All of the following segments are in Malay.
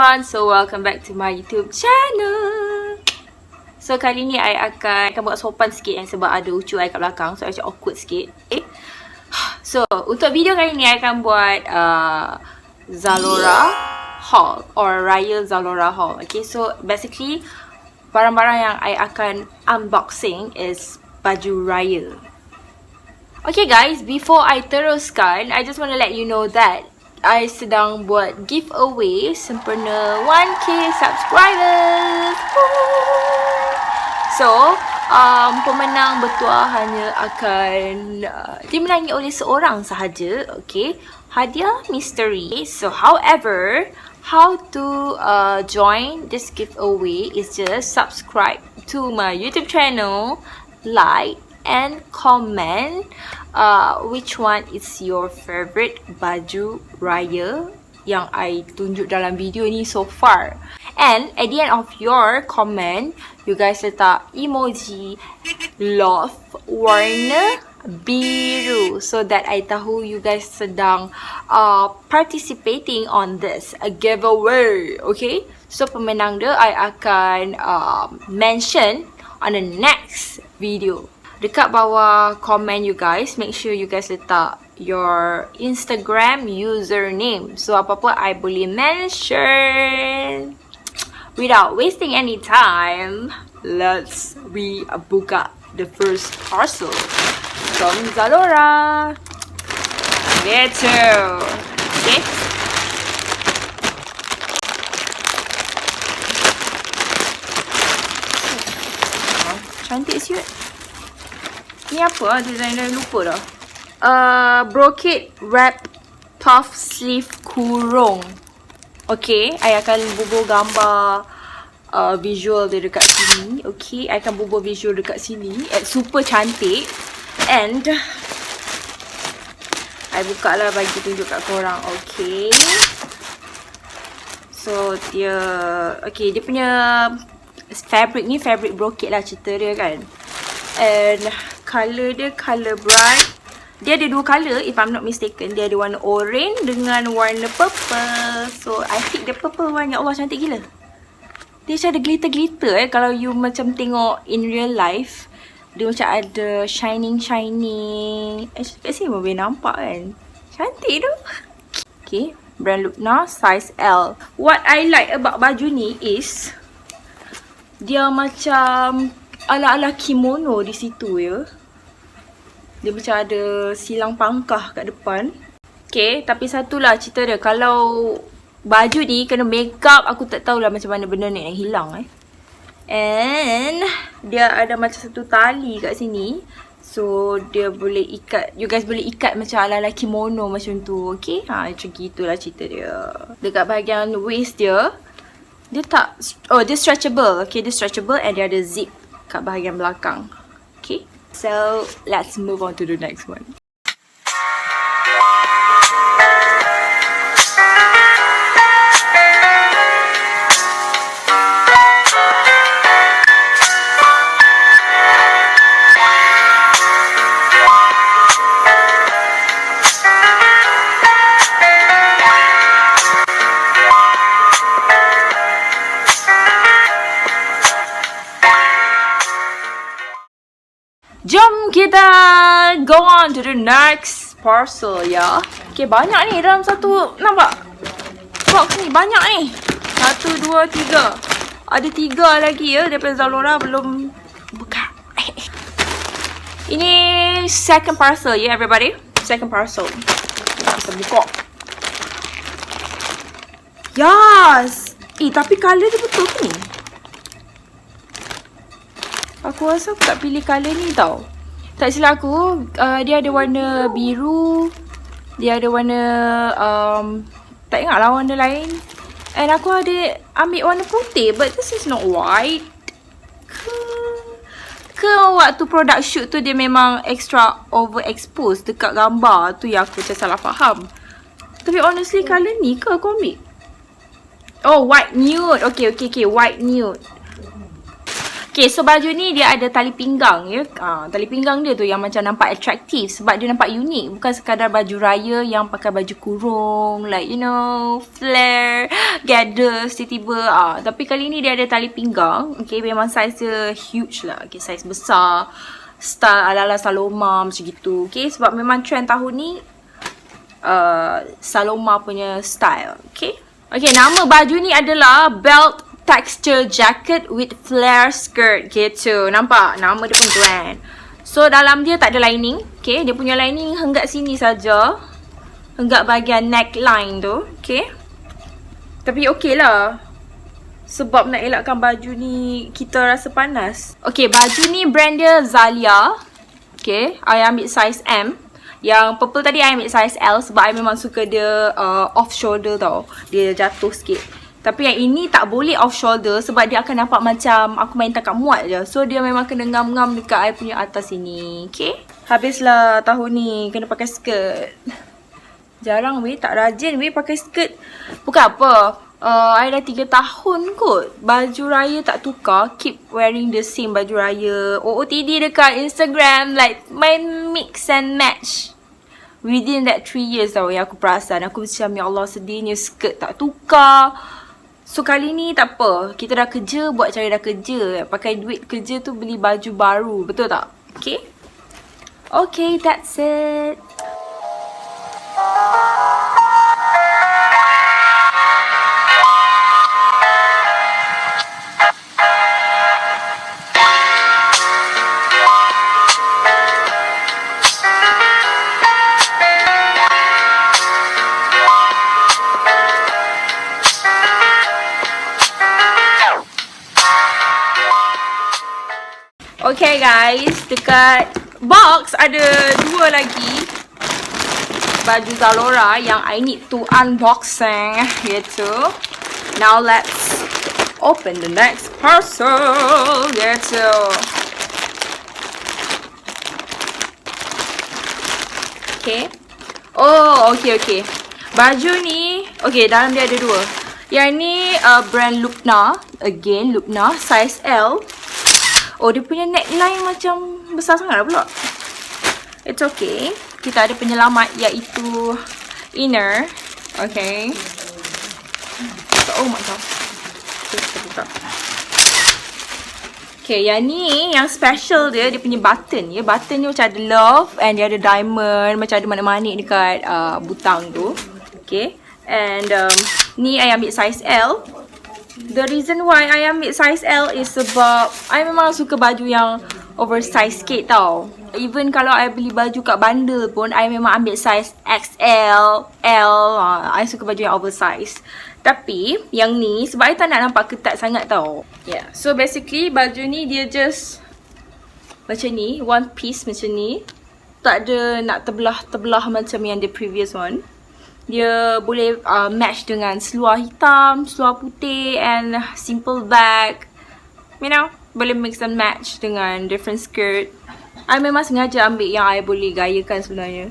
everyone, so welcome back to my YouTube channel. So kali ni I akan buat sopan sikit sebab ada ucu I kat belakang, so I macam awkward sikit. Okay. So untuk video kali ni I akan buat ZALORA haul or Raya ZALORA haul. Okay, so basically barang-barang yang I akan unboxing is baju raya. Okay guys, before I teruskan, I just want to let you know that I sedang buat giveaway sempena 1k subscribers. So, pemenang bertuah hanya akan dimenangi oleh seorang sahaja. Okay, hadiah misteri. So, however, how to join this giveaway is just subscribe to my YouTube channel, like and comment which one is your favorite baju raya yang I tunjuk dalam video ni so far. And at the end of your comment, you guys letak emoji love warna biru so that I tahu you guys sedang participating on this giveaway. Okay, so pemenang dia I akan mention on the next video. Dekat bawah komen you guys, make sure you guys letak your Instagram username. So apa-apa I boleh mention. Without wasting any time, let's buka the first parcel from ZALORA. Gitu. Okay. Cantik siut. Ni apa? Design dah lupa dah. Brocade wrap puff sleeve kurung. Okay, I akan bubuh gambar visual dia dekat sini. Okay, I akan bubuh visual dekat sini. Super cantik. And I buka lah bagi tunjuk kat korang. Okay. So, okay, dia punya fabric ni fabric brocade lah cerita dia kan. And colour dia colour bright. Dia ada dua colour if I'm not mistaken. Dia ada warna orange dengan warna purple. So I pick the purple one. Ya Allah, cantik gila. Dia macam ada glitter-glitter kalau you macam tengok in real life. Dia macam ada shining. Kat sini boleh nampak kan. Cantik tu. Okay, brand Lupna size L. What I like about baju ni is dia macam ala-ala kimono di situ ya. Dia macam ada silang pangkah kat depan. Okay, tapi satulah cerita dia. Kalau baju ni kena make up, aku tak tahulah macam mana benda ni yang hilang And dia ada macam satu tali kat sini. So, dia boleh ikat. You guys boleh ikat macam ala-ala kimono macam tu. Okay, macam gitulah cerita dia. Dekat bahagian waist dia, dia tak, dia stretchable. Okay, dia stretchable and dia ada zip kat bahagian belakang. Okay, so let's move on to the next one. Jom kita go on to the next parcel ya. Okay, banyak ni dalam satu, nampak? Box ni banyak ni. 1, 2, 3. Ada 3 lagi ya daripada ZALORA belum buka. Ini second parcel ya everybody. Second parcel. Kita buka. Yes. Tapi colour dia betul ke ni? Aku rasa aku tak pilih colour ni tau. Tak silap aku, dia ada warna biru. Dia ada warna, tak ingat lah warna lain. And aku ada ambil warna putih. But this is not white. Ke waktu product shoot tu dia memang extra overexposed dekat gambar tu yang aku salah faham. Tapi honestly colour ni ke aku ambil? Oh, white nude. Okay, white nude. Okay, so baju ni dia ada tali pinggang ya. Tali pinggang dia tu yang macam nampak atraktif sebab dia nampak unik. Bukan sekadar baju raya yang pakai baju kurung, like you know, flare, gathers, tiba-tiba. Tapi kali ni dia ada tali pinggang. Okay, memang saiz dia huge lah. Okay, saiz besar. Style ala-ala Saloma macam gitu. Okay, sebab memang trend tahun ni Saloma punya style. Okay. Okay, nama baju ni adalah belt texture jacket with flare skirt gitu. Nampak? Nama dia pun brand. So, dalam dia tak ada lining. Okay, dia punya lining henggat sini saja. Henggat bahagian neckline tu. Okay. Tapi okey lah. Sebab nak elakkan baju ni kita rasa panas. Okay, baju ni brand dia Zalia. Okay, I ambil size M. Yang purple tadi I ambil size L sebab I memang suka dia off shoulder tau. Dia jatuh sikit. Tapi yang ini tak boleh off shoulder sebab dia akan nampak macam aku main tangkap muat je. So dia memang kena ngam-ngam dekat I punya atas sini. Okay. Habislah tahun ni kena pakai skirt. Jarang weh, tak rajin weh pakai skirt. Bukan apa. I dah 3 tahun kot. Baju raya tak tukar. Keep wearing the same baju raya. OOTD dekat Instagram. Like main mix and match. Within that 3 years tau yang aku perasan. Aku macam ya Allah sedihnya skirt tak tukar. So kali ni tak apa. Kita dah kerja, buat cara dah kerja. Pakai duit kerja tu beli baju baru. Betul tak? Okay? Okay, that's it. Okay guys, dekat box ada 2 lagi baju Zalora yang I need to unboxing gitu. Now let's open the next parcel gitu. Okay. Oh, okay. Baju ni, okay, dalam dia ada 2. Yang ni brand Lupna. Again, Lupna, size L. Oh, dia punya neckline macam besar sangat pula. It's okay. Kita ada penyelamat iaitu inner. Okay. Oh my god. Okay, yang ni, yang special dia punya button. Ya, button ni macam ada love and dia ada diamond. Macam ada manik-manik dekat butang tu. Okay. And ni I ambil size L. The reason why I ambil size L is sebab I memang suka baju yang oversize sikit tau. Even kalau I beli baju kat bundle pun, I memang ambil size XL, L. I suka baju yang oversize. Tapi yang ni sebab I tak nak nampak ketat sangat tau. Yeah. So basically baju ni dia just macam ni, one piece macam ni. Tak ada nak terbelah-terbelah macam yang the previous one. Dia boleh match dengan seluar hitam, seluar putih and simple bag. You know, boleh mix and match dengan different skirt. I memang sengaja ambil yang I boleh gayakan sebenarnya.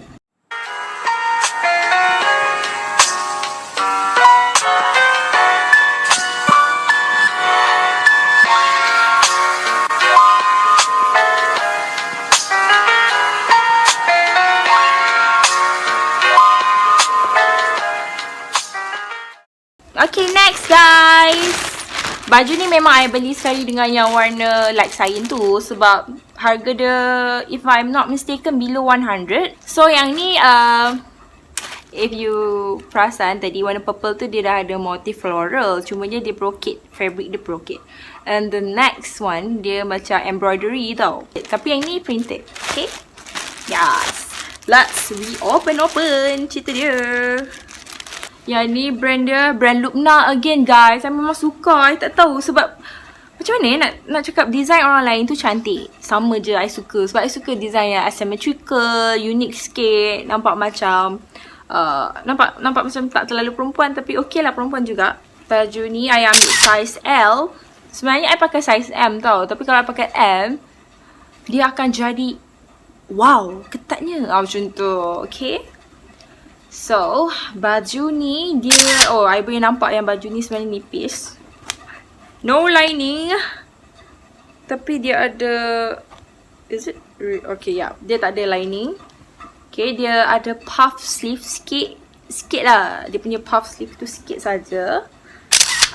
Okay, next guys. Baju ni memang I beli sekali dengan yang warna light cyan tu. Sebab harga dia, if I'm not mistaken, below 100. So yang ni, if you perasan tadi warna purple tu dia dah ada motif floral. Cuma dia brocade, fabric dia brocade. And the next one, dia macam embroidery tau. Tapi yang ni printed. Okay. Yes. Let's open cerita dia. Yang ni brand dia, brand Lupna again guys. Saya memang suka. I tak tahu sebab macam mana nak cakap design orang lain tu cantik. Sama je I suka. Sebab I suka design yang asymmetrical, unique sikit. Nampak macam nampak macam tak terlalu perempuan tapi okey lah perempuan juga. Baju ni I ambil size L. Sebenarnya I pakai size M tau. Tapi kalau I pakai M, dia akan jadi wow, ketatnya. Macam tu. Okay. So, baju ni dia, oh, I boleh nampak yang baju ni sebenarnya nipis. No lining. Tapi dia ada, is it? Okay, yeah. Dia tak ada lining. Okay, dia ada puff sleeve sikit. Sikit lah. Dia punya puff sleeve tu sikit saja.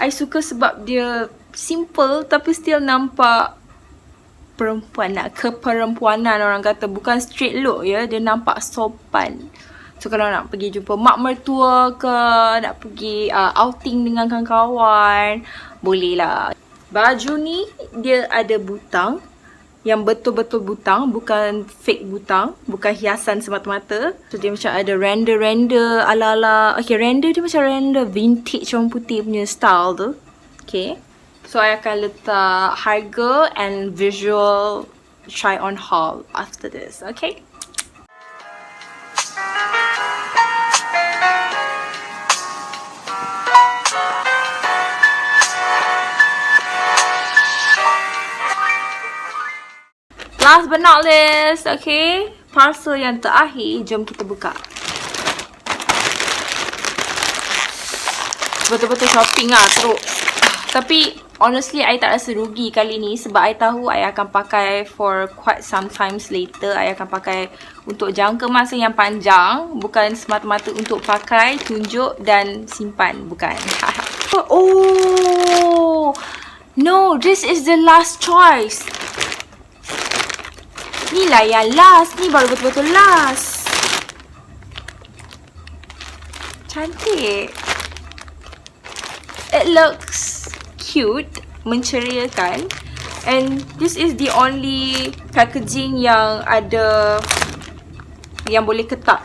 I suka sebab dia simple tapi still nampak perempuan, nak keperempuanan orang kata. Bukan straight look ya. Dia nampak sopan. So kalau nak pergi jumpa mak mertua ke, nak pergi outing dengan kawan-kawan, boleh lah. Baju ni dia ada butang. Yang betul-betul butang, bukan fake butang, bukan hiasan semata-mata. So dia macam ada render-render ala-ala. Okay, render dia macam render vintage orang putih punya style tu. Okay. So I akan letak harga and visual try on haul after this. Okay. Last but not least, okay, parcel yang terakhir, jom kita buka. Betul-betul shopping lah teruk. Tapi honestly, I tak rasa rugi kali ni sebab I tahu I akan pakai for quite some times later. I akan pakai untuk jangka masa yang panjang, bukan semata-mata untuk pakai, tunjuk dan simpan, bukan. Oh, no, this is the last choice. Ni lah yang last. Ni baru betul-betul last. Cantik. It looks cute. Menceriakan. And this is the only packaging yang ada, yang boleh ketak.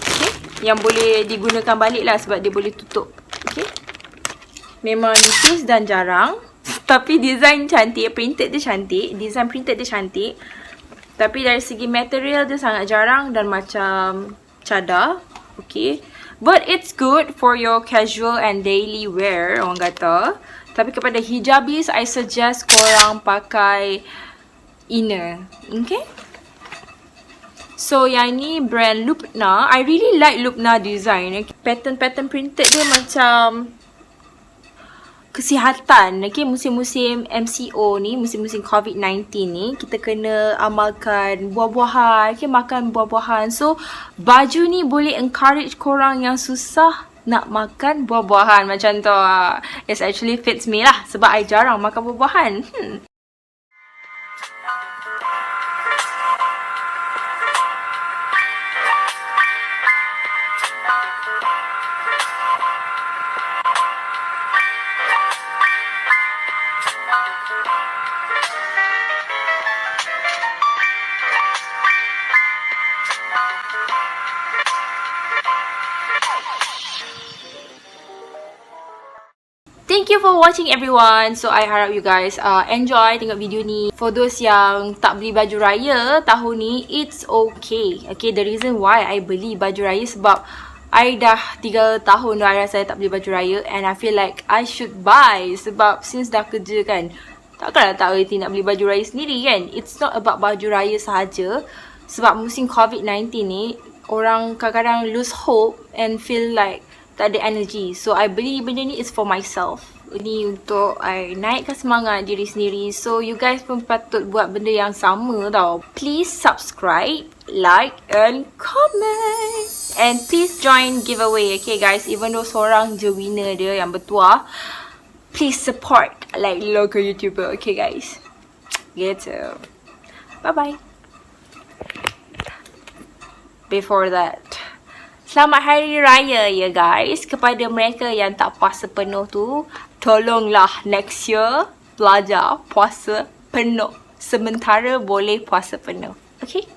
Okay. Yang boleh digunakan balik lah sebab dia boleh tutup. Okay. Memang nipis dan jarang. Tapi design cantik. Printed dia cantik. Design printed dia cantik. Tapi dari segi material dia sangat jarang dan macam cadar. Okay. But it's good for your casual and daily wear, orang kata. Tapi kepada hijabis, I suggest korang pakai inner. Okay. So yang ni brand Lupna. I really like Lupna design. Pattern-pattern printed dia macam kesihatan. Okay, musim-musim MCO ni, musim-musim COVID-19 ni, kita kena amalkan buah-buahan. Okay, makan buah-buahan. So, baju ni boleh encourage korang yang susah nak makan buah-buahan macam tu. It actually fits me lah sebab I jarang makan buah-buahan. Thank you for watching everyone. So I harap you guys enjoy tengok video ni. For those yang tak beli baju raya tahun ni, it's okay. Okay, the reason why I beli baju raya sebab I dah 3 tahun dah rasa I tak beli baju raya. And I feel like I should buy. Sebab since dah kerja kan, takkanlah tak reti nak beli baju raya sendiri kan. It's not about baju raya sahaja. Sebab musim COVID-19 ni, orang kadang-kadang lose hope and feel like tak ada energy. So I beli benda ni is for myself. Ini untuk I naikkan semangat diri sendiri. So you guys pun patut buat benda yang sama tau. Please subscribe, like and comment. And please join giveaway. Okay guys, even though seorang je winner dia yang bertuah, please support like local YouTuber. Okay guys, gitu. Bye bye. Before that, selamat Hari Raya ya guys. Kepada mereka yang tak puasa penuh tu, tolonglah next year belajar puasa penuh. Sementara boleh puasa penuh. Okay?